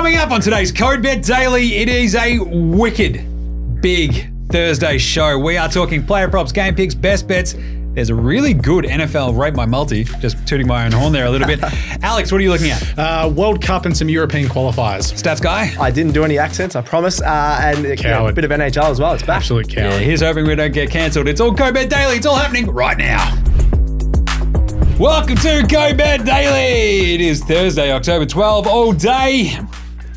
Coming up on today's Code Bet Daily, it is a wicked, big Thursday show. We are talking player props, game picks, best bets. There's a really good NFL Rate My Multi. Just tooting my own horn there a little bit. Alex, what are you looking at? World Cup and some European qualifiers. Stats guy? I didn't do any accents, I promise. And a bit of NHL as well. It's back. Absolute coward. Yeah, here's hoping we don't get cancelled. It's all Code Bet Daily. It's all happening right now. Welcome to Code Bet Daily. It is Thursday, October 12, all day.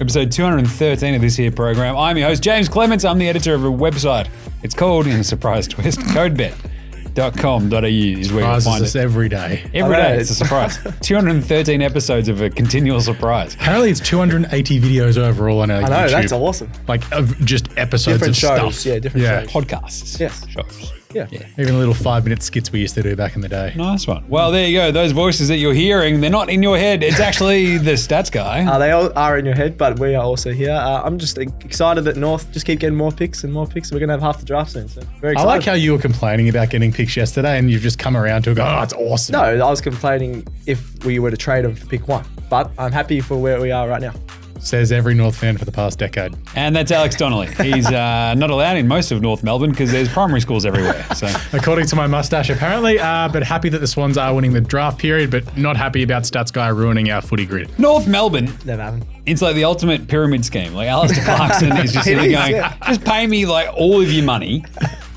Episode 213 of this here program. I'm your host, Jaymz Clements. I'm the editor of a website. It's called, in a surprise twist, codebet.com.au is where you'll find it. Every day. Every day, it's a surprise. 213 episodes of a continual surprise. Apparently it's 280 videos overall on our YouTube. I know, that's awesome. Like of just episodes Different of shows. stuff. Yeah, different shows. Podcasts. Yes. Shows. Yeah. Even little 5-minute skits we used to do back in the day. Nice one. Well, there you go. Those voices that you're hearing, they're not in your head. It's actually the stats guy. They all are in your head, but we are also here. I'm just excited that North just keep getting more picks and more picks. We're going to have half the draft soon, so very excited. I like how you were complaining about getting picks yesterday and you've just come around to go, oh, it's awesome. No, I was complaining if we were to trade them for pick one, but I'm happy for where we are right now. Says every North fan for the past decade. And that's Alex Donnelly. He's not allowed in most of North Melbourne because there's primary schools everywhere. So, according to my mustache, apparently, but happy that the Swans are winning the draft period, but not happy about Stats Guy ruining our footy grid. North Melbourne, Never happened. it's like the ultimate pyramid scheme. Like Alistair Clarkson is just sitting there going, just pay me like all of your money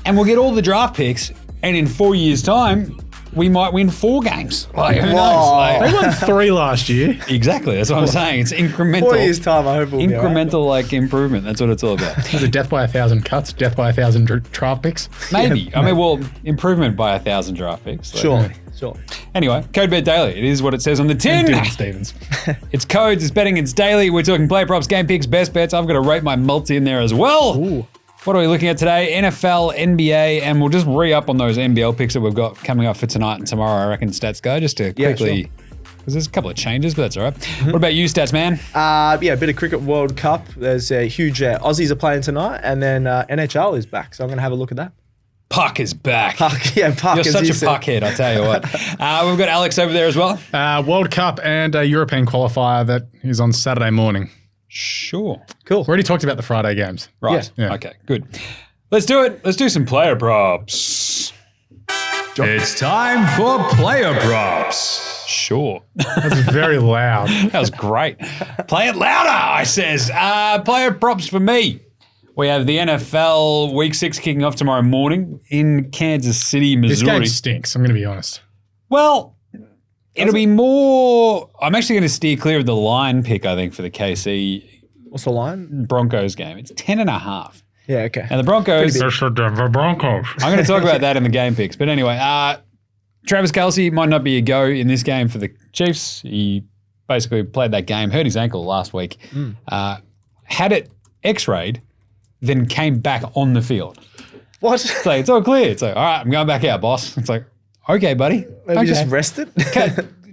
and we'll get all the draft picks and in 4 years' time, we might win 4 games. Like, who knows? Like, They won 3 last year. exactly. That's what I'm saying. It's incremental. 4 years' time, I hope we'll incremental like improvement. That's what it's all about. Was it death by 1,000 cuts, death by 1,000 draft picks? Maybe. Yeah, I mean, well, improvement by 1,000 draft picks. Like, Sure. Anyway, Code Bet Daily. It is what it says on the tin. Dylan Stevens. It's codes, it's betting, it's daily. We're talking player props, game picks, best bets. I've got to rate my multi in there as well. Ooh. What are we looking at today? NFL, NBA, and we'll just re-up on those NBL picks that we've got coming up for tonight and tomorrow, I reckon, Stats Guy, just to quickly, because there's a couple of changes, but that's all right. Mm-hmm. What about you, Stats Man? A bit of Cricket World Cup. There's a huge Aussies are playing tonight, and then NHL is back, so I'm going to have a look at that. Puck is back. Puck. You're as such you a said. puckhead, I tell you what. We've got Alex over there as well. World Cup and a European qualifier that is on Saturday morning. Sure. Cool. We already talked about the Friday games. Right. Yeah. Okay, good. Let's do it. Let's do some player props. It's time for player props. Sure. That's very loud. That was great. Play it louder, I says. Player props for me. We have the NFL Week 6 kicking off tomorrow morning in Kansas City, This Missouri. game stinks, I'm going to be honest. Well, it'll be more... I'm actually going to steer clear of the line pick, I think, for the KC What's the line? Broncos game. It's 10.5. Yeah, okay. And the Broncos... There's the Denver Broncos. I'm going to talk about that in the game picks. But anyway, Travis Kelce might not be a go in this game for the Chiefs. He basically played that game, hurt his ankle last week, had it x-rayed, then came back on the field. What? It's like, it's all clear. It's like, all right, I'm going back out, boss. It's like, okay, buddy. Maybe okay. just rested?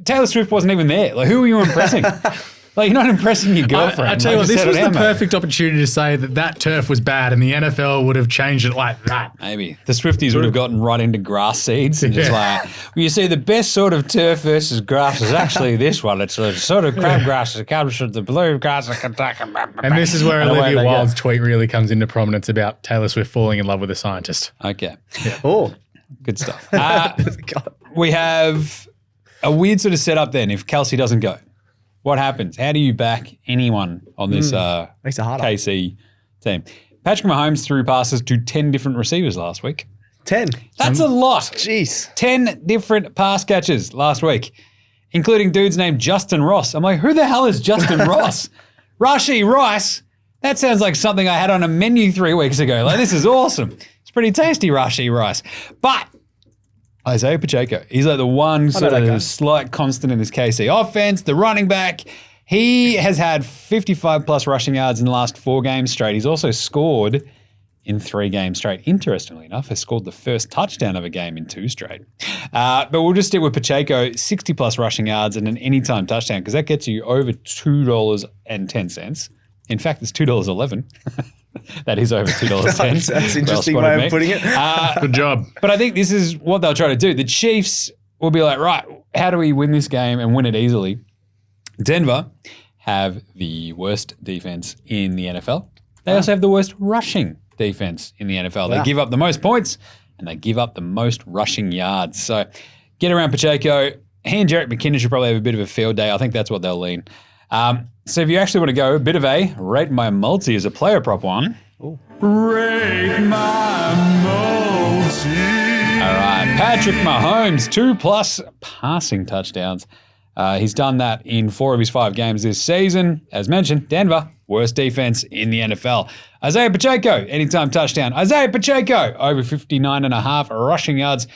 Taylor Swift wasn't even there. Like, who were you impressing? Like, you're not impressing your girlfriend. I tell you Like, what, this just was settle the down, mate. perfect opportunity to say that turf was bad and the NFL would have changed it like that. Maybe. The Swifties would have gotten right into grass seeds and just like, well, you see, the best sort of turf versus grass is actually this one. It's a sort of crabgrass that comes from the blue grass of Kentucky. And this is where And away Olivia they go. Wilde's tweet really comes into prominence about Taylor Swift falling in love with a scientist. Okay. Oh. Good stuff. God. We have a weird sort of setup then if Kelce doesn't go. What happens? How do you back anyone on this Makes it harder. KC team? Patrick Mahomes threw passes to 10 different receivers last week. 10. That's a lot. Jeez. 10 different pass catches last week, including dudes named Justin Ross. I'm like, who the hell is Justin Ross? Rashee Rice. That sounds like something I had on a menu 3 weeks ago. Like, this is awesome. It's pretty tasty, Rashee Rice. But Isiah Pacheco, he's like the one sort of slight constant in this KC offense, the running back. He has had 55 plus rushing yards in the last 4 games straight. He's also scored in 3 games straight. Interestingly enough, has scored the first touchdown of a game in 2 straight. But we'll just stick with Pacheco, 60 plus rushing yards and an anytime touchdown because that gets you over $2.10. In fact, it's $2.11. That is over $2.10. That's an interesting way of putting it. Good job. But I think this is what they'll try to do. The Chiefs will be like, right, how do we win this game and win it easily? Denver have the worst defense in the NFL. They also have the worst rushing defense in the NFL. They give up the most points and they give up the most rushing yards. So get around Pacheco. He and Jarek McKinnon should probably have a bit of a field day. I think that's what they'll lean. So if you actually want to go a bit of a rate my multi as a player prop one. Ooh. Rate my multi. All right, Patrick Mahomes, 2+ passing touchdowns. He's done that in 4 of his 5 games this season. As mentioned, Denver, worst defense in the NFL. Isiah Pacheco, anytime touchdown. Isiah Pacheco, over 59.5 rushing yards.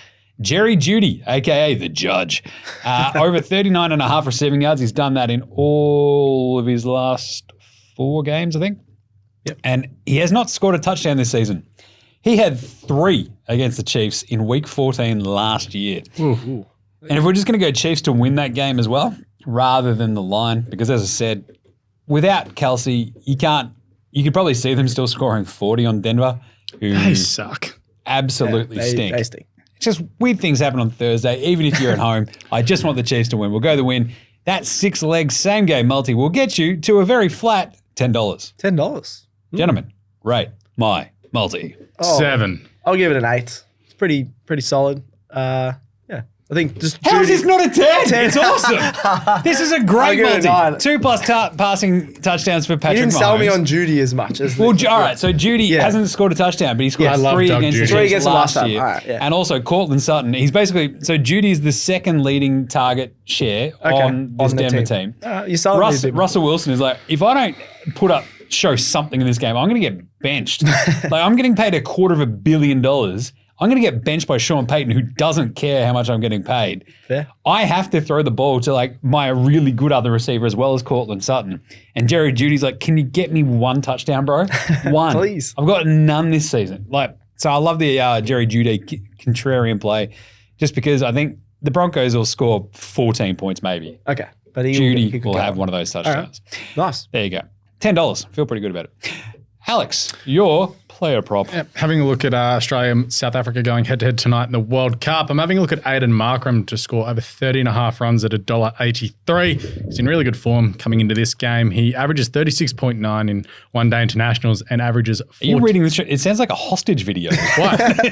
Jerry Jeudy, a.k.a. the Judge, over 39.5 receiving yards. He's done that in all of his last 4 games, I think. Yep. And he has not scored a touchdown this season. He had 3 against the Chiefs in Week 14 last year. Ooh. And if we're just going to go Chiefs to win that game as well, rather than the line, because as I said, without Kelsey, you could probably see them still scoring 40 on Denver, who They suck. absolutely stink. They stink. It's just weird things happen on Thursday, even if you're at home. I just want the Chiefs to win. We'll go the win. That 6-leg same-game multi will get you to a very flat $10. $10. Gentlemen, rate my multi. 7. I'll give it an 8. It's pretty solid. I think just How is Jeudy- this not a 10? It's awesome. This is a great give it a multi. 9. 2+ passing touchdowns for Patrick You didn't Mahomes. sell me on Judy as much as Well, all right, so Judy hasn't scored a touchdown, but he scored I love 3 Doug against the Judy. Chiefs 3 against them last last time. year. All right, yeah. And also Cortland Sutton. He's basically, so Judy's the second leading target share on this on the Denver team. You sold me a bit more. Russell Wilson is like, if I don't show something in this game, I'm going to get benched. Like, I'm getting paid $250 million. I'm going to get benched by Sean Payton, who doesn't care how much I'm getting paid. Fair. I have to throw the ball to like my really good other receiver as well as Cortland Sutton. And Jerry Judy's like, can you get me 1 touchdown, bro? 1. Please. I've got none this season. So I love the Jerry Jeudy contrarian play, just because I think the Broncos will score 14 points maybe. Okay. But Judy will have one of those touchdowns. Nice. There you go. $10. Feel pretty good about it. Alex, your player prop. Having a look at Australia and South Africa going head-to-head tonight in the World Cup. I'm having a look at Aiden Markram to score over 30.5 runs at $1.83. He's in really good form coming into this game. He averages 36.9 in one-day internationals and averages 40. Are you reading this? It sounds like a hostage video. What?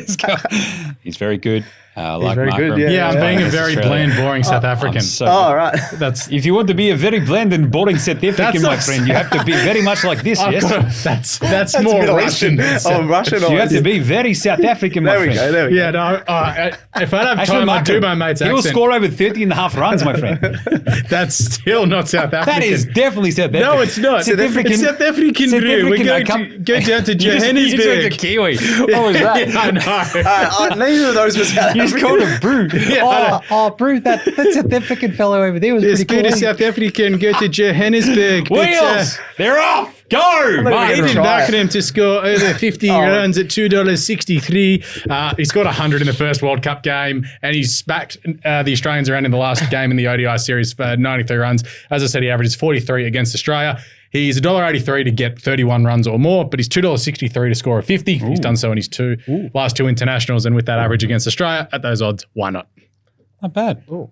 He's very good. Like very Markram. good, Yeah, I'm being a This very Australia. bland, boring South African. So Oh, good. right. That's If you want to be a very bland and boring South African, my us. friend, you have to be very much like this, yes? that's more Middle Russian. Eastern. Oh, Russian. You have to be very South African, my There we friend. go. There we go. Yeah, no. If I have Actually, time, I'd do Markram, my mate's he will accent. score over 30.5 runs, my friend. That's still not South African. That is definitely South African. No, it's not. South African. It's South African, South bro. We're African, going I to go down to You just went Johannesburg. to Kiwi. What was that? Yeah, I know. Neither of those was South You just African. called him Brew. Brew, that South African fellow over there was Let's pretty go cool. to South Africa and go to Johannesburg. Wheels! They're off! Go! even Aiden gonna try it. Markram to score over 50 runs at $2.63. He scored 100 in the first World Cup game, and he's backed the Australians around in the last game in the ODI series for 93 runs. As I said, he averages 43 against Australia. He's $1.83 to get 31 runs or more, but he's $2.63 to score a 50. He's done so in his last 2 internationals, and with that average against Australia, at those odds, why not? Not bad. Ooh.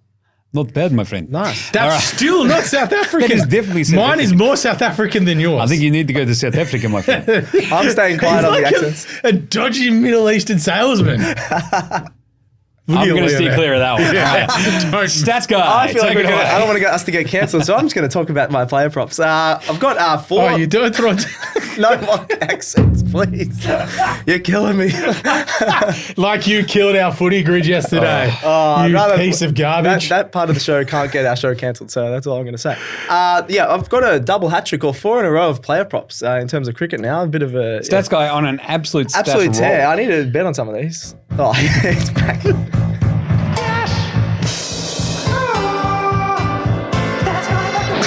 Not bad, my friend. Nice. That's still not South African. That is definitely South Mine is African. more South African than yours. I think you need to go to South Africa, my friend. I'm staying quiet on the accents. a dodgy Middle Eastern salesman. I'm going to steer clear of that one. Yeah. All right. Don't- Stats guy. I feel like take it away. I don't want us to get cancelled, so I'm just going to talk about my player props. I've got 4. Oh, you don't throw No more accents, please. You're killing me. like you killed our footy grid yesterday. I'd you rather- piece of garbage. That part of the show can't get our show cancelled, so that's all I'm going to say. I've got a double hat trick or 4 in a row of player props in terms of cricket now. A bit of a Stats guy on an absolute stats absolute tear. roll. I need to bet on some of these. Oh, it's back.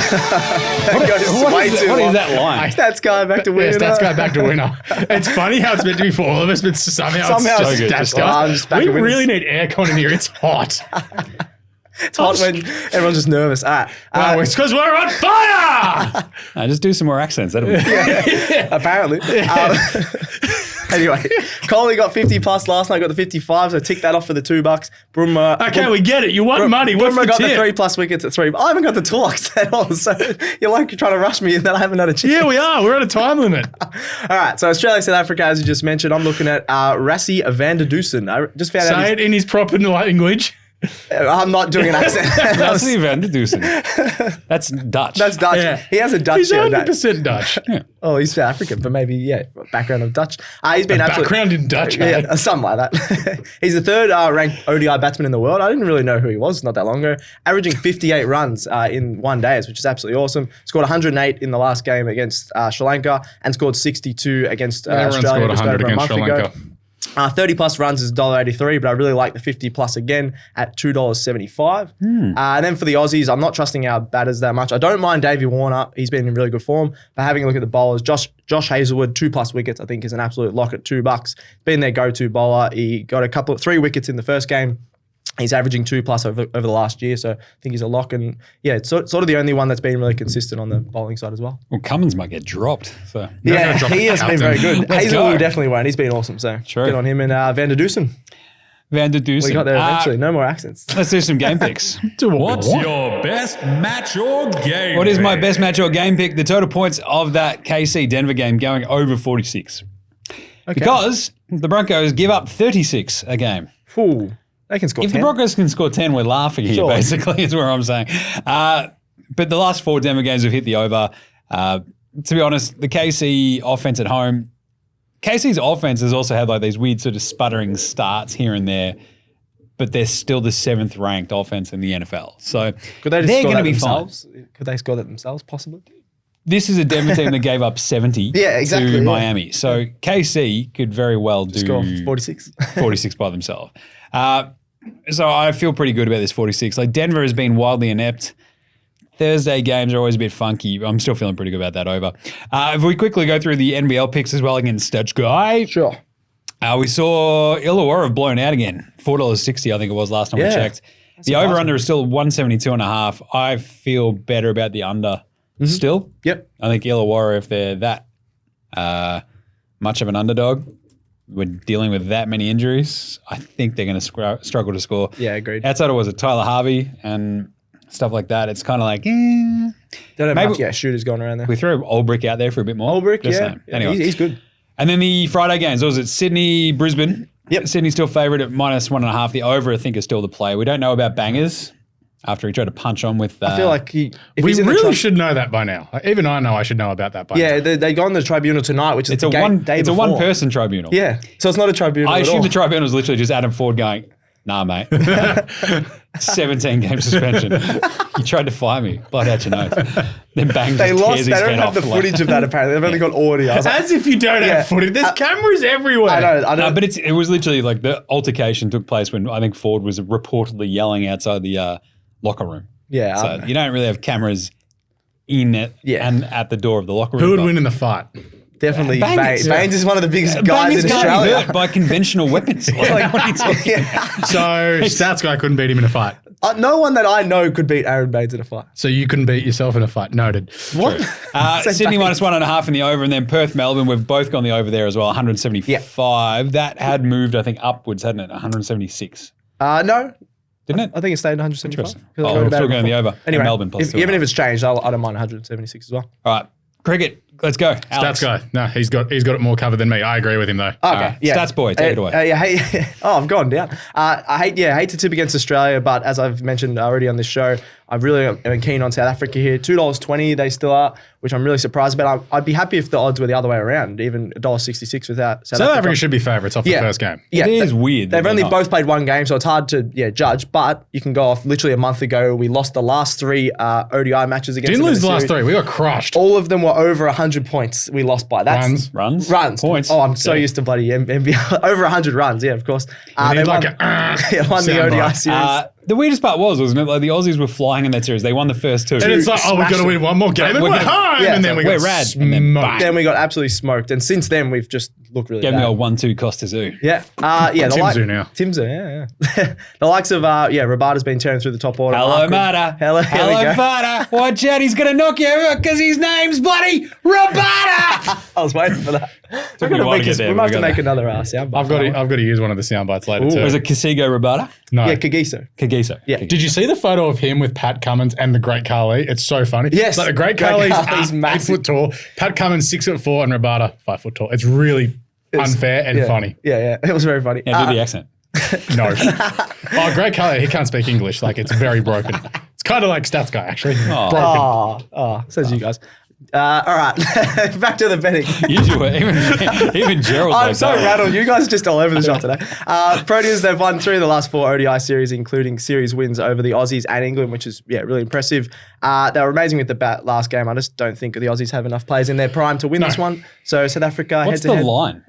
What Goes is way too what long. is that line? Stats guy back to Yeah, winner. stats guy back to winner. It's funny how it's meant to be for all of us, but somehow Somehow it's it's just so good. stats Just guy. I'm just back We to winners. really need aircon in here. It's hot. It's hot when everyone's just nervous. All right. Oh, it's because we're on fire. Just do some more accents. That'll be Apparently. Anyway, Coley got 50 plus last night, got the 55, so tick that off for the $2. Brummer. Okay, we get it. You want money. What's the Brummer got the tip? 3 plus wickets at 3. I haven't got the talks at all, so you're like trying to rush me and then I haven't had a chance. Yeah, we are. We're at a time limit. All right, so Australia, South Africa, as you just mentioned, I'm looking at Rassie van der Dusen. I just found out Say it in his proper language. I'm not doing an accent. Rassie van der Dusen. That's Dutch. That's Dutch. Yeah. He has a Dutch He's name. 100% Dutch. Oh, he's South African, but maybe, background of Dutch. He's been Background in Dutch. Yeah, something like that. He's the third ranked ODI batsman in the world. I didn't really know who he was not that long ago. Averaging 58 runs in 1 day, which is absolutely awesome. Scored 108 in the last game against Sri Lanka and scored 62 against Everyone Australia scored just 100 over a against month Sri ago. Lanka. 30 plus runs is $1.83, but I really like the 50 plus again at $2.75. And then for the Aussies, I'm not trusting our batters that much. I don't mind Davey Warner. He's been in really good form. But having a look at the bowlers, Josh Hazelwood, 2 plus wickets, I think is an absolute lock at $2. Been their go-to bowler. He got 3 wickets in the first game. He's averaging 2 plus over the last year, so I think he's a lock. And yeah, it's sort of the only one that's been really consistent on the bowling side as well. Well, Cummins might get dropped. So Yeah, he has been very good. Let's Hazelwood go. definitely won't. He's been awesome, so True. good on him. And Van der Dusen, Van der Dusen. we got there eventually. No more accents. Let's do some game picks. What's your best match or game? What is my pick? best match or game pick? The total points of that KC Denver game going over 46. Because the Broncos give up 36 a game. Ooh, they can score If 10. the Broncos can score 10, we're laughing here, Sure. basically, is where I'm saying. But the last 4 Denver games have hit the over. To be honest, the KC offense at home, KC's offense has also had like these weird sort of sputtering starts here and there, but they're still the 7th ranked offense in the NFL. So Could they just they're score going to that be fine. themselves? Could they score that themselves, possibly? This is a Denver team that gave up 70 Yeah, exactly, to yeah. Miami. So KC could very well do Score 46. 46 by themselves. So I feel pretty good about this 46. Like Denver has been wildly inept. Thursday games are always a bit funky. I'm still feeling pretty good about that over. If we quickly go through the NBL picks as well against Stutch Guy, Sure. we saw Illawarra blown out again. $4.60 I think it was last time we Yeah. checked. The over-under is still 172.5. I feel better about the under still. Yep. I think Illawarra, if they're that much of an underdog, we're dealing with that many injuries, I think they're going to struggle to score. Yeah, agreed. Outside of was it Tyler Harvey and stuff like that, it's kind of like, Don't have Maybe- enough shooters going around there. we throw Olbrick out there for a bit more. Olbrick, Just yeah. saying. Anyway. He's good. And then the Friday games, what was it? Sydney, Brisbane. Yep. Sydney's still favourite at -1.5. The over, I think, is still the play. We don't know about Bangers after he tried to punch on with. I feel like if We he's in the really tri- should know that by now. Even I know I should know about that by now. Yeah, they go on the tribunal tonight, which is it's the a game day it's a before. one-person tribunal. Yeah, so it's not a tribunal I at assume all. the tribunal is literally just Adam Ford going, nah, mate. 17-game suspension. You tried to fire me. Blood out your nose. Then bang, They just lost. tears They his don't head have off, the like- footage of that. Apparently, they've only got audio. I was like, As if you don't Yeah. have footage. There's cameras everywhere. I know. No, but it was literally like the altercation took place when I think Ford was reportedly yelling outside the locker room. Yeah, I So don't know. you don't really have cameras in it Yeah. and at the door of the locker room. Who would but- win in the fight? Definitely Bangers. Baines. Baines is one of the biggest guys Bangers in can't be Australia. hurt by conventional weapons. Like, what are you talking about? So Stats guy couldn't beat him in a fight. No one that I know could beat Aaron Baines in a fight. So you couldn't beat yourself in a fight. Noted. What? Say Sydney Baines. -1.5 in the over, and then Perth, Melbourne. We've both gone the over there as well, 175. That had moved, I think, upwards, hadn't it? 176. No, Didn't it? I think it stayed 175. Interesting. Because I Oh, wrote I'm about still it going the before. over. Anyway, Melbourne plus even 2.5. if it's changed, I don't mind 176 as well. All right. Cricket. Let's go. Alex. Stats guy. No, he's got it more covered than me. I agree with him though. Okay, right. yeah. Stats boy, take it away. I've gone down. I hate to tip against Australia, but as I've mentioned already on this show, I really am keen on South Africa here. $2.20 they still are, which I'm really surprised about. I'd be happy if the odds were the other way around, even $1.66 without South South Africa. Africa should be favourites off the first game. Yeah, It is weird that They've they're only not. both played one game, so it's hard to judge. But you can go off literally a month ago. We lost the last 3 ODI matches against Didn't them in lose the last series. 3. We got crushed. All of them were over 100 points. We lost by that. Runs. Runs? Points. Oh, I'm so used to bloody NBL. Over 100 runs, yeah, of course. We They need won, like a they won the soundbite. ODI series. The weirdest part wasn't it? Like the Aussies were flying in that series. They won the first 2. And it's like, we've got to win one more game and We're we're gonna- home. yeah, and then we we're got rad. And then smoked. Then we got absolutely smoked. And since then, we've just looked really Gave bad. me a 1-2 Costa Zoo. Yeah. The Timzu now. Timzu, yeah. The likes of, Rabada's been tearing through the top order. Hello, Markram- Mata. Hello, here we Hello, go. Fada. Watch out, he's going to knock you out because his name's bloody Rabada. I was waiting for that. Took me a while to get there, We but might we have to got make there. another soundbite. I've got to use one of the sound bites later too. Was it Kasigo Rabada? No. Yeah, Kagiso. Kagiso. Yeah. Did you see the photo of him with Pat Cummins and the Great Carly? It's so funny. Yes. Like the Great Great Carly's Carly's 8 massive. foot tall, Pat Cummins 6'4", and Rabada 5 foot tall. It's really unfair and funny. Yeah. It was very funny. Yeah, do the accent. No. Oh, Great Carly, he can't speak English. Like it's very broken. It's kind of like Stats Guy actually. Broken. Says you guys. All right, back to the betting. Usually, even Gerald. I'm like so that. rattled. You guys are just all over the shop today. Proteas, they've won 3 of the last 4 ODI series, including series wins over the Aussies and England, which is really impressive. They were amazing with the last game. I just don't think the Aussies have enough players in their prime to win this one. So South Africa What's head to the head. line?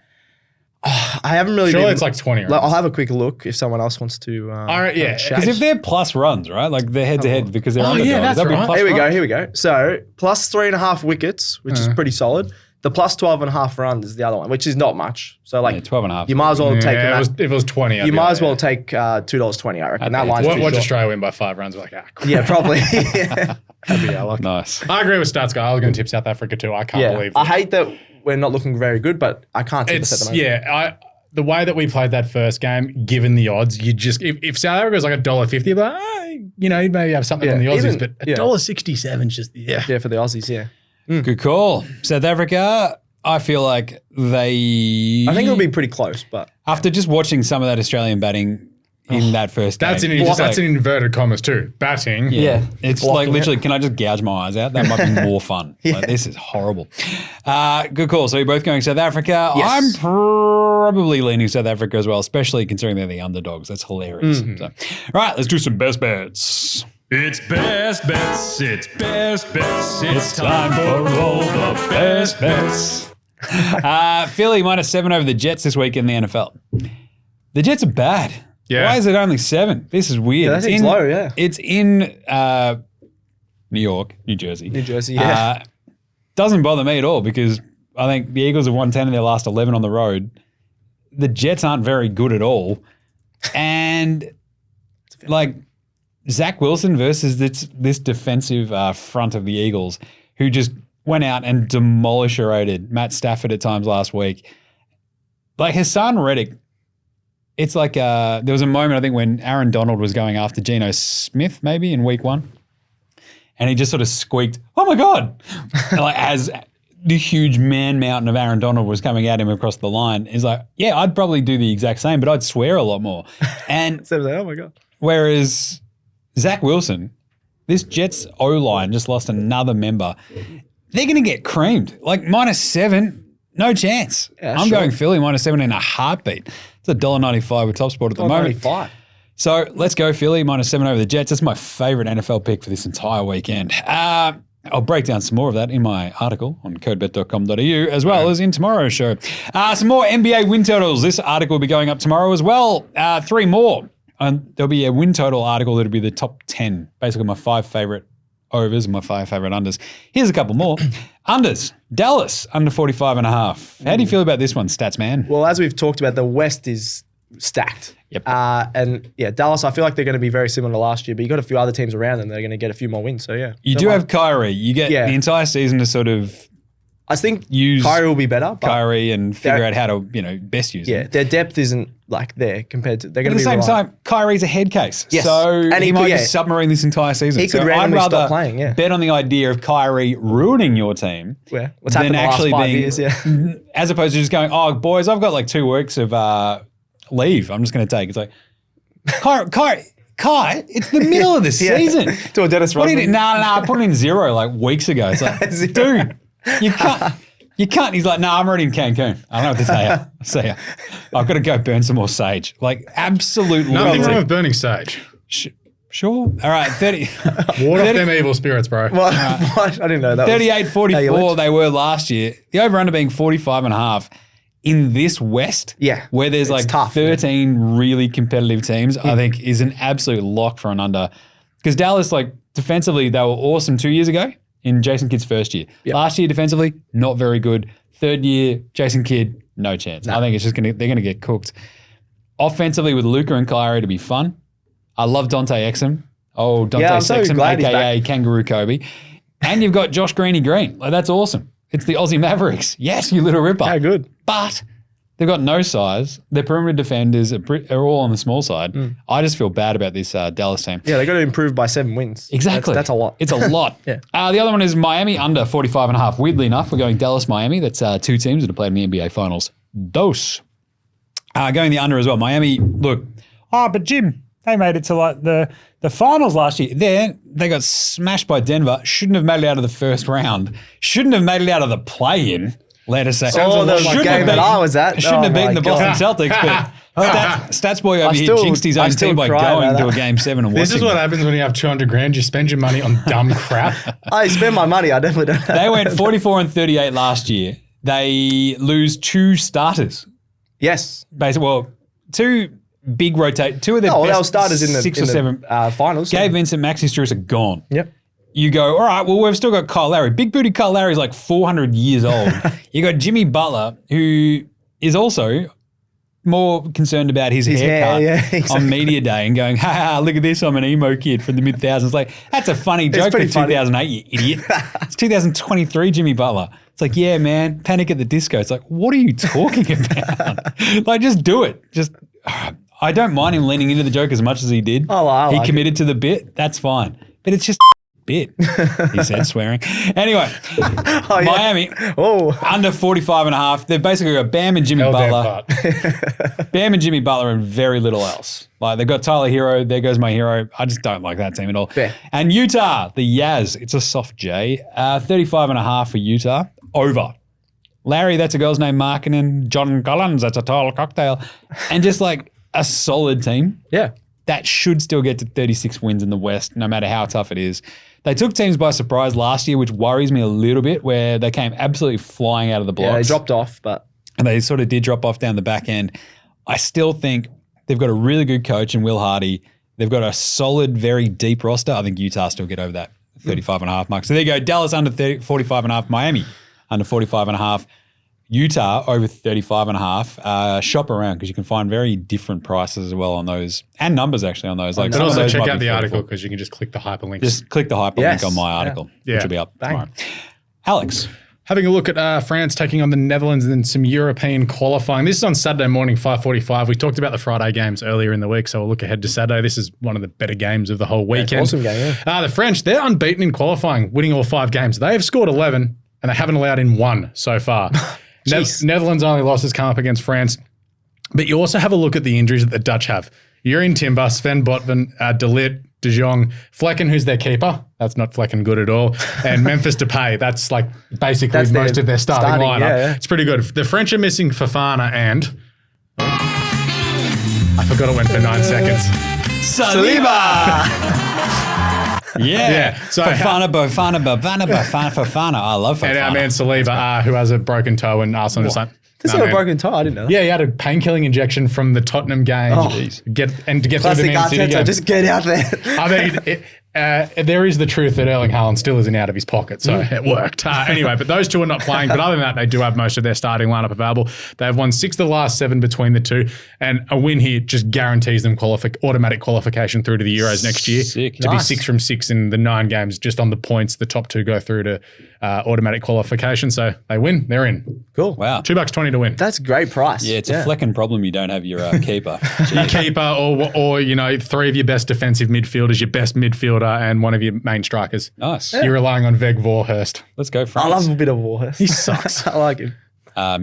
I haven't really. Surely been- it's like 20 runs. I'll have a quick look if someone else wants to. All right, yeah. chat. Because if they're plus runs, right? Like they're head to head because they're underdogs. yeah, that's that'll be right. plus Here we runs. go. So plus 3.5 wickets, which is pretty solid. The plus 12.5 runs is the other one, which is not much. So like Yeah, 12.5. you might as well take Yeah, that. if it was 20, I'd You be might like, as well take $2.20, I reckon. That Okay. line's too Watch short. Australia win by 5 runs. We're like, crap. Yeah, probably. That'd be our luck. Nice. I agree with Stats Guy. I was going to tip South Africa too. I can't believe I it. hate that we're not looking very good, but I can't tip us at the It's moment. the way that we played that first game, given the odds, you just if South Africa was like $1.50, like you maybe have something on the Aussies, even- but $1.67 is just Yeah, for the Aussies, yeah. Good call. South Africa, I feel like they. I think it'll be pretty close, but After just watching some of that Australian batting in that first game. that's in it's that's like- in inverted commas too. Batting. Yeah. It's Blocking like it. literally, can I just gouge my eyes out? That might be more fun. Like, this is horrible. Good call. So you're both going South Africa. Yes. I'm probably leaning South Africa as well, especially considering they're the underdogs. That's hilarious. So, all right, let's do some best bets. It's best bets. It's best bets. It's time for all the best bets. Philly -7 over the Jets this week in the NFL. The Jets are bad. Yeah. Why is it only 7? This is weird. Yeah, that It's seems in, low, yeah. It's in New York, New Jersey. New Jersey, yeah. Doesn't bother me at all because I think the Eagles have won 10 in their last 11 on the road. The Jets aren't very good at all. And like Zach Wilson versus this defensive front of the Eagles who just went out and demolisherated Matt Stafford at times last week. Like Hassan Reddick, it's like there was a moment I think when Aaron Donald was going after Geno Smith maybe in week 1. And he just sort of squeaked, "Oh my God." And like as the huge man mountain of Aaron Donald was coming at him across the line. He's like, yeah, I'd probably do the exact same, but I'd swear a lot more. And So I was like, oh my God. whereas Zach Wilson, this Jets O-line just lost another member. They're going to get creamed. Like -7, no chance. Yeah, I'm sure. going Philly -7 in a heartbeat. It's $1.95 with Top Sport at the moment. 95. So let's go Philly -7 over the Jets. That's my favorite NFL pick for this entire weekend. I'll break down some more of that in my article on codebet.com.au as well as in tomorrow's show. Some more NBA win totals. This article will be going up tomorrow as well. 3 more. There'll be a win total article that'll be the top 10. Basically my 5 favorite overs and my 5 favorite unders. Here's a couple more. Unders. Dallas under 45.5. How do you feel about this one, stats man? Well, as we've talked about, the West is stacked. Yep. And yeah, Dallas, I feel like they're going to be very similar to last year, but you got a few other teams around them that are going to get a few more wins. So yeah. You Don't do mind. have Kyrie. You get Yeah. the entire season to sort of I think use Kyrie will be better, but Kyrie and figure they're- out how to, best use yeah, him. their depth isn't like there compared to, they're At going the to be same reliant. time, Kyrie's a head case. Yes. So And he he might could- just yeah. submarine this entire season. He could so randomly I'd rather stop playing, yeah. bet on the idea of Kyrie ruining your team Yeah. What's happened than in the last actually 5 being, years, yeah. as opposed to just going, oh, boys, I've got like 2 weeks of leave I'm just going to take. It's like, Kai, it's the middle of the Yeah. season. To a Dennis What did Rodman. it? No, I put it in 0 like weeks ago. It's like, Zero. dude, you can't. You can't. He's like, no, I'm already in Cancun. I don't know what to tell you. See ya. I've got to go burn some more sage. Like, absolute Nothing lunatic. wrong with burning sage. Sure. All right, 30. Ward off them evil spirits, bro. What? I didn't know that. 38-44 they were last year. The over-under being 45.5 in this West, Yeah, where there's it's like tough, 13 really competitive teams, I think is an absolute lock for an under. Because Dallas, like defensively, they were awesome 2 years ago in Jason Kidd's first year. Yep. Last year defensively, not very good. Third year, Jason Kidd, no chance. I think it's just they're gonna get cooked. Offensively with Luka and Kyrie to be fun. I love Dante Exum. Oh, Dante Yeah, I'm so Exum, glad he's aka Kangaroo Kobe. And you've got Josh Greeny Green. Like, that's awesome. It's the Aussie Mavericks. Yes, you little ripper. How good. But they've got no size. Their perimeter defenders are all on the small side. I just feel bad about this Dallas team. Yeah, they got to improve by 7 wins. Exactly. That's a lot. It's a lot. Yeah. The other one is Miami under 45.5. Weirdly enough, we're going Dallas, Miami. That's 2 teams that have played in the NBA Finals. Dose. Going the under as well. Miami, look. Oh, but Jim, they made it to like the finals last year. They got smashed by Denver. Shouldn't have made it out of the first round. Shouldn't have made it out of the play-in. Let us say. Oh, the game that I was at. Shouldn't have beaten my the God. Boston Celtics, but Stats Boy over here jinxed his own team by going to a game 7 and watching. This is what happens when you have $200,000. You spend your money on dumb crap. I spend my money. I definitely don't. They went 44 and 38 last year. They lose 2 starters. Yes. Basically, well, 2 big rotate. 2 of their they were best starters in the 6 or 7 finals. Gabe Vincent, Maxi Strus are gone. Yep. You go, all right, well, we've still got Kyle Lowry. Big booty Kyle Lowry is like 400 years old. You got Jimmy Butler, who is also more concerned about his haircut exactly. on media day and going, ha, look at this, I'm an emo kid from the mid-thousands. Like, that's a funny joke for 2008, you idiot. It's 2023, Jimmy Butler. It's like, yeah, man, Panic at the Disco. It's like, what are you talking about? Like, just do it. I don't mind him leaning into the joke as much as he did. I he like committed to the bit. That's fine. But it's just bit, he said, swearing. Anyway, Miami, under 45.5. They've basically got Bam and Jimmy Butler. Bam and Jimmy Butler and very little else. Like, they've got Tyler Hero. There goes my hero. I just don't like that team at all. Fair. And Utah, the Yaz. It's a soft J. 35.5 for Utah. Over. Larry, that's a girl's name, Markkinen. John Collins, that's a tall cocktail. And just like a solid team. Yeah. That should still get to 36 wins in the West, no matter how tough it is. They took teams by surprise last year, which worries me a little bit, where they came absolutely flying out of the blocks. Yeah, they dropped off, but... And they sort of did drop off down the back end. I still think they've got a really good coach in Will Hardy. They've got a solid, very deep roster. I think Utah still get over that 35.5 mark. So there you go. Dallas under 45.5. Miami under 45.5. Utah over 35.5. Shop around because you can find very different prices as well on those and numbers actually on those. Like, But some of also those check might out be the 44. article because you can just click the hyperlinks. Just click the hyperlink on my article, which will be up tomorrow. Alex. Having a look at France taking on the Netherlands and then some European qualifying. This is on Saturday morning, 5:45. We talked about the Friday games earlier in the week, so we'll look ahead to Saturday. This is one of the better games of the whole weekend. Awesome game, yeah. The French, they're unbeaten in qualifying, winning all 5 games. They have scored 11 and they haven't allowed in 1 so far. Netherlands' only losses come up against France. But you also have a look at the injuries that the Dutch have. Jurien Timber, Sven Botman, De Ligt, De Jong, Flecken, who's their keeper. That's not Flecken good at all. And Memphis Depay. That's like basically most of their starting lineup. Yeah. It's pretty good. The French are missing Fofana and... I forgot it went for 9 seconds. Saliba! Yeah. So Fofana. I love Fofana. And our man Saliba, who has a broken toe, and Arsenal just like... This is a broken toe. I didn't know that. Yeah, he had a painkilling injection from the Tottenham game. To get through the Classic Man City Arteta, game. just get out there. I mean, there is the truth that Erling Haaland still isn't out of his pocket, so it worked. Anyway, but those two are not playing. But other than that, they do have most of their starting lineup available. They have won 6 of the last 7 between the two, and a win here just guarantees them automatic qualification through to the Euros next year. Sick. To be 6 from 6 in the 9 games, just on the points, the top 2 go through to automatic qualification. So they win, they're in. Cool. Wow. $2.20 to win. That's a great price. Yeah, it's a Flecken problem. You don't have your keeper. Your keeper, or 3 of your best defensive midfielders, your best midfielder, and one of your main strikers. Nice. You're relying on Veg Vorhurst. Let's go, France. I love a bit of Warhurst. He sucks. I like him.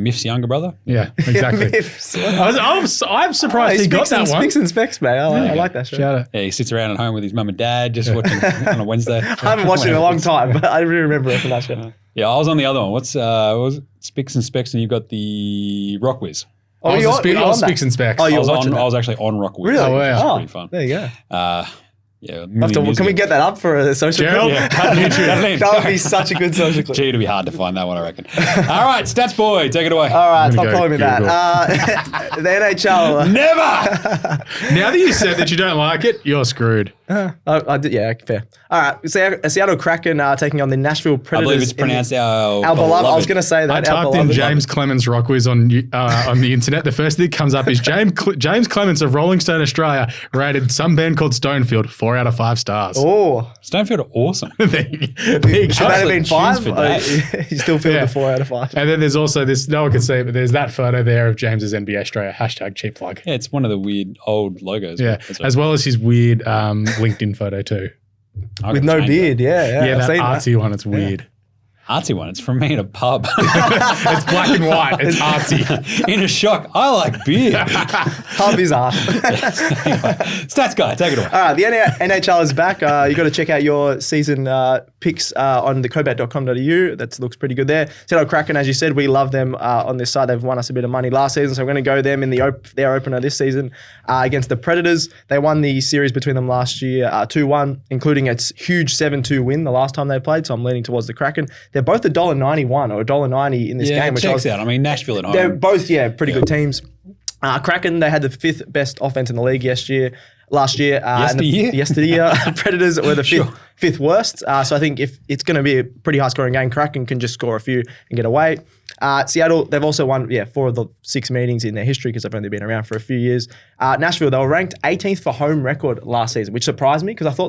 Miff's younger brother. Yeah, exactly. I'm surprised he got that one. Speaks and specs, mate. I like that show. Shout out. Yeah, he sits around at home with his mum and dad just watching on a Wednesday. I haven't watched it in a long time, but I really remember it from that show. Yeah, I was on the other one. What was it? Spicks and Specs, and you've got the Rock Whiz. Oh, I was Spicks and Specs. Oh, I you was were watching that? I was actually on Rock Whiz. Really? Oh, wow. Which was Oh, pretty fun. there you go. Yeah. Can we get that up for a social Gerald? clip? Yeah, That would be such a good social clip. Gee, it'll be hard to find that one, I reckon. All right, Stats Boy, take it away. All right, I'm stop gonna go calling me that. Google. The NHL. Never! Now that you said that you don't like it, you're screwed. I did, yeah, fair. All right, Seattle Kraken taking on the Nashville I Predators. believe it's pronounced our beloved. I was going to say that. I typed in James Clements rock whiz on the internet. The first thing that comes up is James Clements of Rolling Stone Australia rated some band called Stonefield 4 out of 5 stars. Oh, Stonefield are awesome. should that have been 5? He still filled the 4 out of 5. And then there's also this, no one can see it, but there's that photo there of James's NBA Australia, # cheap plug. Yeah, it's one of the weird old logos. Yeah, as well as his weird LinkedIn photo too. With no beard, yeah. Yeah, I've that seen artsy one, it's weird. Artsy one. It's from me in a pub. It's black and white. It's artsy. In a shock. I like beer. Pub is art. Stats guy, take it away. All right, the NHL is back. You got to check out your season picks on the cobet.com.au. That looks pretty good there. Seattle Kraken, as you said, we love them on this side. They've won us a bit of money last season, so we're going to go them in their opener this season against the Predators. They won the series between them last year 2-1, including its huge 7-2 win the last time they played, so I'm leaning towards the Kraken. They're both $1.91 or $1.90 in this game. Which checks out. I mean, Nashville at home. They're both, pretty good teams. Kraken, they had the 5th best offense in the league last year. Yesteryear. Predators were the fifth worst. So I think if it's going to be a pretty high scoring game, Kraken can just score a few and get away. Seattle, they've also won 4 of the 6 meetings in their history because they've only been around for a few years. Nashville, they were ranked 18th for home record last season, which surprised me because I thought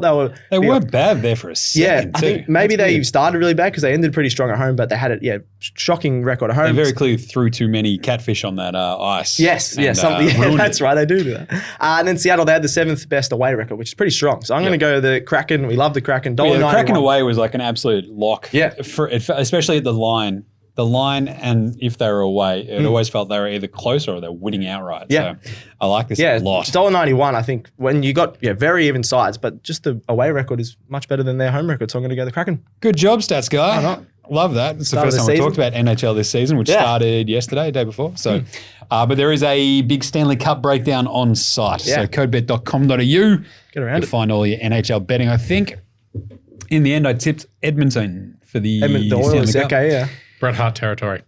they weren't bad there for a second. I think maybe they started really bad because they ended pretty strong at home, but they had shocking record at home. They very clearly threw too many catfish on that ice. Yes, that's right. They do that. And then Seattle, they had the 7th best away record, which is pretty strong. So I'm going to go the Kraken. We love the Kraken. The Kraken away was like an absolute lock. Yeah. Especially at the line. The line, and if they were away, it always felt they were either closer or they're winning outright. Yeah. So I like this a lot. $1.91, I think, when you got very even sides, but just the away record is much better than their home record. So I'm going to go the Kraken. Good job, stats guy. Love that. It's the first time we talked about NHL this season, which started yesterday, day before. So, but there is a big Stanley Cup breakdown on site. Yeah. So codebet.com.au. Get around to find all your NHL betting. I think in the end I tipped Edmonton for the Oilers. Stanley Cup. Okay, yeah. Bret Hart territory.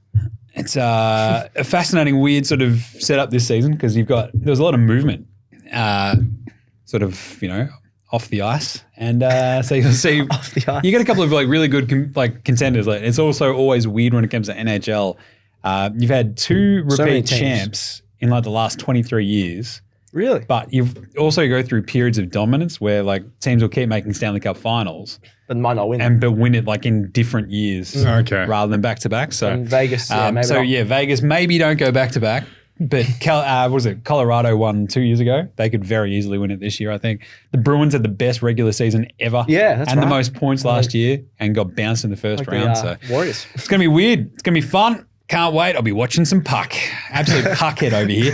It's a fascinating, weird sort of setup this season because there was a lot of movement, off the ice, and so you'll see Off the ice. you get a couple of really good contenders. It's also always weird when it comes to NHL. You've had 2 repeat champs in the last 23 years. Really? But you've also go through periods of dominance where teams will keep making Stanley Cup finals. But might not win. But win it in different years rather than back-to-back. So and Vegas, maybe not. Vegas, maybe don't go back-to-back. But Colorado won 2 years ago. They could very easily win it this year, I think. The Bruins had the best regular season ever. Yeah, that's and right. the most points last year and got bounced in the first round. So Warriors. it's going to be weird. It's going to be fun. Can't wait. I'll be watching some puck. Absolute puckhead over here.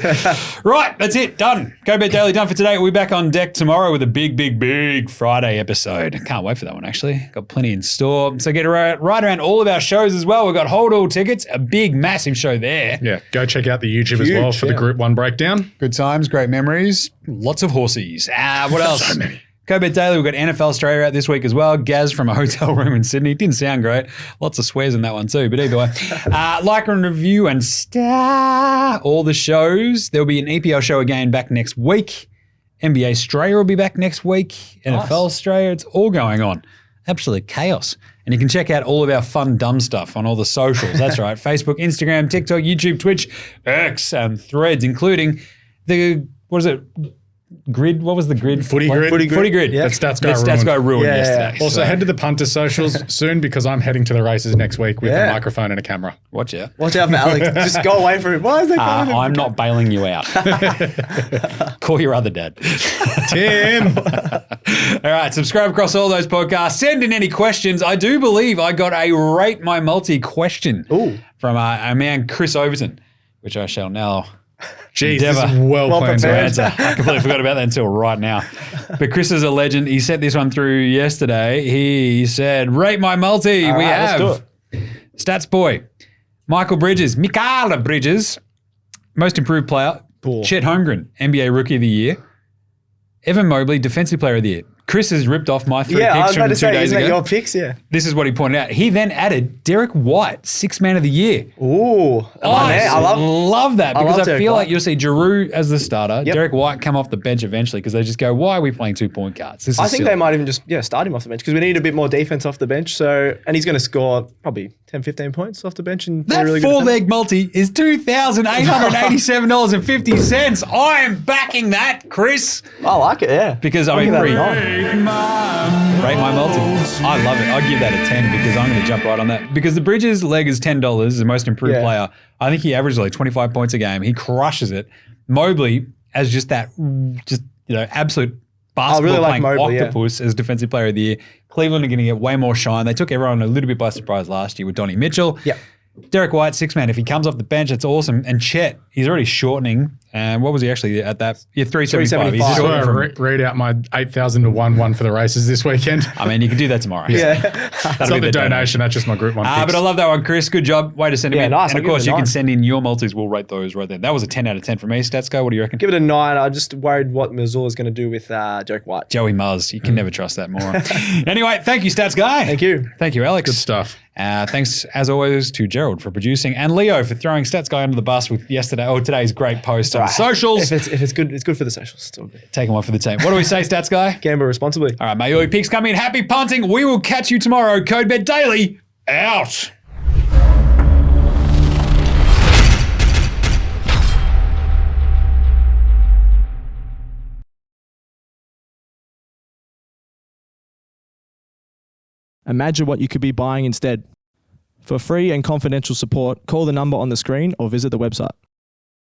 Right, that's it. Done. Go Bet Daily done for today. We'll be back on deck tomorrow with a big Friday episode. Can't wait for that one, actually. Got plenty in store. So get right around all of our shows as well. We've got Hold All tickets, a big, massive show there. Yeah, go check out the YouTube as well for the Group 1 breakdown. Good times, great memories, lots of horsies. What else? So many. Go Bet Daily, we've got NFL Australia out this week as well. Gaz from a hotel room in Sydney. Didn't sound great. Lots of swears in that one too, but either way. Like and review and star all the shows. There'll be an EPL show again back next week. NBA Australia will be back next week. NFL Australia, it's all going on. Absolute chaos. And you can check out all of our fun, dumb stuff on all the socials. That's right. Facebook, Instagram, TikTok, YouTube, Twitch, X, and Threads, including Grid, what was the grid? Footy grid. Footy grid. Yeah. That Stats Guy ruined Yeah, yesterday. Also, head to the Punter socials soon because I'm heading to the races next week with a microphone and a camera. Watch out. Watch out for Alex. Just go away from him. Why is that going I'm not bailing you out. Call your other dad. Tim. All right, subscribe across all those podcasts. Send in any questions. I do believe I got a Rate My Multi question from a man, Chris Overton, which I shall now... Jeez, this is well planned to prepared. answer. I completely forgot about that until right now. But Chris is a legend. He sent this one through yesterday. He said, Rate My Multi. All we right, have let's do Stats Boy, Michael Bridges, Most Improved Player, Cool. Chet Holmgren, NBA Rookie of the Year, Evan Mobley, Defensive Player of the Year, Chris has ripped off my 3 Yeah, I picks was from about to 2 say, days isn't that ago. your picks? Yeah. This is what he pointed out. He then added Derek White, 6th man of the year. Ooh, my man. I love that because love I Derek feel White. like you'll see Giroud as the starter, Yep. Derek White come off the bench eventually because they just go, why are we playing 2-point cards? This is I think silly. they might even just start him off the bench because we need a bit more defense off the bench. So, and he's going to score probably 10, 15 points off the bench and be That a really good defender. 4-leg multi is $2,887.50. I am backing that, Chris. I like it. Yeah, Because I I'll mean, give that a 3 nine. rate my multi. I love it. I'd give that a 10 because I'm going to jump right on that. Because the Bridges leg is $10, the most improved Yeah. player. I think he averages like 25 points a game. He crushes it. Mobley as just that, absolute basketball really like playing Mobley, yeah. octopus as defensive player of the year. Cleveland are going to get way more shine. They took everyone a little bit by surprise last year with Donnie Mitchell. Yep. Derek White, 6-man. If he comes off the bench, it's awesome. And Chet, he's already shortening. And what was he actually at that? Yeah, 375. He's 375. shortening I from, read out my 8,000 to 1 for the races this weekend. I mean, you can do that tomorrow. Yeah. It's That'll not be the donation, that's just my group 1 picks. But I love that one, Chris. Good job. Way to send him Yeah, in. nice. And I'll of give course, it a you can 9. send in your multis. We'll rate those right there. That was a 10 out of 10 for me. Stats go. What do you reckon? Give it a 9. I just worried what Missoula's going to do with Derek White. Joey Muzz. You can never trust that moron. Anyway, thank you, Stats Guy. Thank you. Thank you, Alex. Good stuff. Thanks, as always, to Gerald for producing and Leo for throwing Stats Guy under the bus with today's great post on Right. socials. If it's good, it's good for the socials. It's all good. Taking one for the team. What do we say, Stats Guy? Gamble responsibly. All right, mate. All your picks come in. Happy punting. We will catch you tomorrow. CodeBet Daily out. Imagine what you could be buying instead. For free and confidential support, call the number on the screen or visit the website.